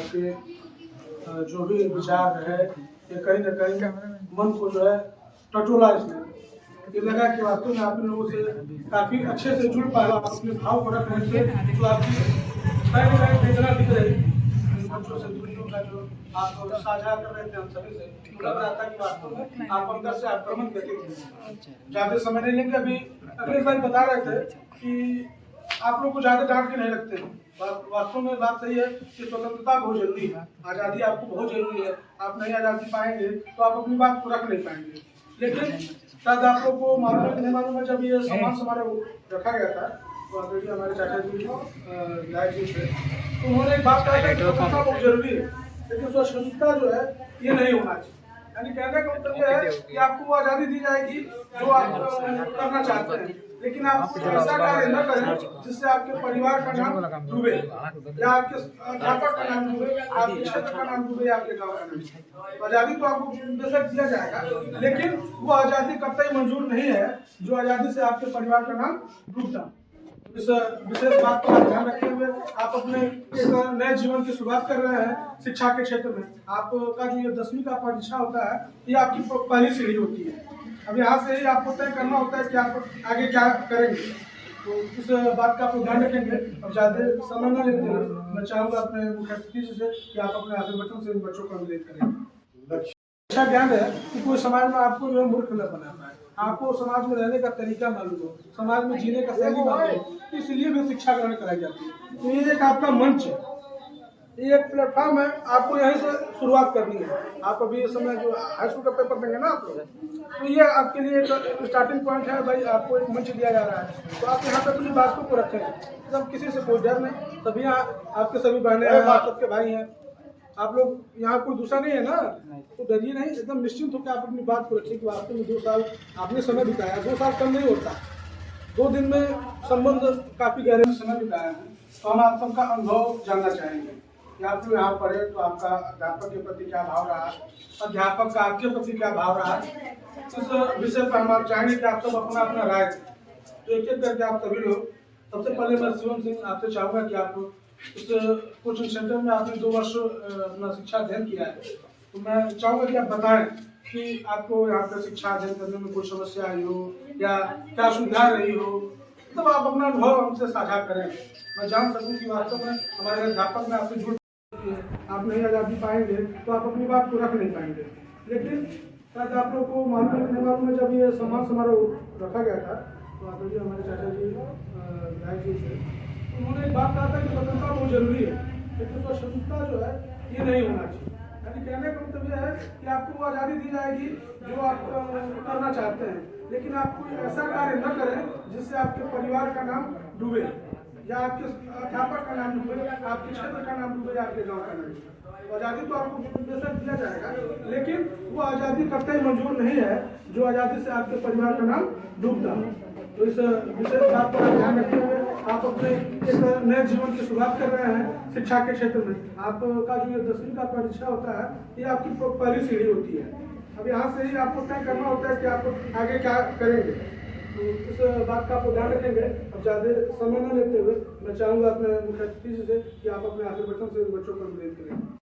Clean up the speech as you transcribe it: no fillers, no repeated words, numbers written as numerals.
आपके जो भी विचार है ये कहीं ना कहीं मन को जो है टटोला इसने। ये लगा कि वास्तव में आप लोगों से काफी अच्छे से जुड़ पाए, आप अपने भाव को रख रहे थे, तो आपकी कहीं ना कहीं वेदना दिख रही थी। बच्चों से दूरियों का जो आप साझा कर रहे थे हम सभी से, तो लग रहा था कि वास्तव में आप अंदर से आक्रमण करते थे। ज्यादा समय नहीं लेंगे, अभी अगले भाई बता रहे थे कि आप लोग को ज्यादा डांट के नहीं लगते हैं। वास्तव में बात सही है कि स्वतंत्रता बहुत जरूरी है, आज़ादी आपको बहुत जरूरी है। आप नहीं आज़ादी पाएंगे तो आप अपनी बात को रख नहीं पाएंगे। लेकिन शायद आप लोग को मालूम है कि नहीं मालूम है, जब ये सम्मान समारोह रखा गया था तो ऑलरेडी हमारे चाचा जी लाइव जी थे, तो उन्होंने एक बात कहा था कि स्वतंत्रता बहुत जरूरी है, लेकिन स्वतंत्रता जो है ये नहीं होना चाहिए। यानी कहने का मतलब यह है कि आपको वो आज़ादी दी जाएगी जो आप करना चाहते हैं, लेकिन आप ऐसा कार्य न करें जिससे आपके परिवार का नाम डूबे, या आपके अध्यापक का नाम डूबे, आपके क्षेत्र का नाम डूबे, या आपके गाँव का नाम। आज़ादी तो आपको बेशक दिया जाएगा, लेकिन वो आज़ादी कतई मंजूर नहीं है जो आज़ादी से आपके परिवार का नाम डूबता। इस विशेष बात का ध्यान रखते हुए आप अपने एक नए जीवन की शुरुआत कर रहे हैं शिक्षा के क्षेत्र में। आपका जो ये 10वीं का परीक्षा होता है, ये आपकी पहली सीढ़ी होती है। अब यहाँ से ही आपको तय करना होता है कि आप आगे क्या करेंगे, तो इस बात का आप ध्यान रखेंगे। अब ज़्यादा समय न लेते हुए मैं चाहूँगा अपने मुख्य अतिथि से कि आप अपने आशीर्वचन से इन बच्चों को अनुरोध करें। अच्छा ज्ञान है कि कोई समाज में आपको जो है मूर्ख न बना पाए, आपको समाज में रहने का तरीका मालूम हो, समाज में जीने का शैली मालूम हो, इसलिए भी शिक्षा ग्रहण कराई जाती है। तो ये एक आपका मंच है, ये एक प्लेटफॉर्म है, आपको यहीं से शुरुआत करनी है। आप अभी इस समय जो हाई स्कूल का पेपर देंगे ना आप लोग, तो ये आपके लिए एक स्टार्टिंग पॉइंट है भाई। आपको एक मंच दिया जा रहा है, तो आप यहाँ पे अपनी बातों को रखें, एकदम किसी से कोई डर नहीं। सभी यहाँ आपके सभी बहनें हैं, आप सबके भाई हैं, आप लोग यहाँ कोई दूसरा नहीं है ना, तो डरिए नहीं, एकदम निश्चिंत होकर आप अपनी बात को रखिए कि वास्तव में 2 साल आपने समय बिताया। 2 साल कम नहीं होता, 2 दिन में संबंध काफी गहरे समय बिताया है। तो हम आप सबका अनुभव जानना चाहेंगे कि आप लोग यहाँ पढ़े तो आपका अध्यापक के प्रति क्या भाव रहा, अध्यापक का आपके प्रति क्या भाव रहा। इस विषय पर हम आप चाहेंगे कि आप सब अपना अपना राय दें। तो एक एक करके आप सभी लोग, सबसे पहले मैं शिवम सिंह आपसे चाहूँगा कि आप इस कोचिंग सेंटर में आपने 2 वर्ष अपना शिक्षा अध्ययन किया है, तो मैं चाहूँगा कि आप बताएं कि आपको यहाँ पर शिक्षा अध्ययन करने में कोई समस्या आई हो या क्या सुविधा रही हो, तब आप अपना अनुभव हमसे साझा करें। मैं जान सकूँ कि वास्तव में हमारे अध्यापक में आपसे जुड़, आप नहीं आज़ादी पाएंगे तो आप अपनी बात को रख नहीं पाएंगे। लेकिन शायद आप लोग को मालूम है कि नहीं मालूम है, जब ये सम्मान समारोह रखा गया था तो आप लोग हमारे चाचा जी विधायक जी थे, उन्होंने एक बात कहा था कि स्वतंत्रता बहुत जरूरी है, लेकिन स्वतंत्रता जो है ये नहीं होना चाहिए। यानी कहने का मतलब यह है कि आपको वो आज़ादी दी जाएगी जो आप करना चाहते हैं, लेकिन आप कोई ऐसा कार्य न करें जिससे आपके परिवार का नाम डूबे, या आपके अध्यापक का नाम डूबे, आपके क्षेत्र का नाम डूबे, या आपके गाँव का नाम डूबे। आज़ादी तो आपको बेशक दिया जाएगा, लेकिन वो आज़ादी कतई मंजूर नहीं है जो आज़ादी से आपके परिवार का नाम डूबता है। तो इस विशेष बात पर ध्यान रखते हुए आप अपने एक नए जीवन की शुरुआत कर रहे हैं शिक्षा के क्षेत्र में। आपका जो ये 10वीं का परीक्षा होता है, ये आपकी पहली सीढ़ी होती है। अब यहाँ से ही आपको तय करना होता है कि आप आगे क्या करेंगे, तो इस बात का आप ध्यान रखेंगे। अब ज़्यादा समय न लेते हुए मैं चाहूँगा अपने मुख्य अतिथि से कि आप अपने आशीर्वचन से बच्चों को अनुरोध करें।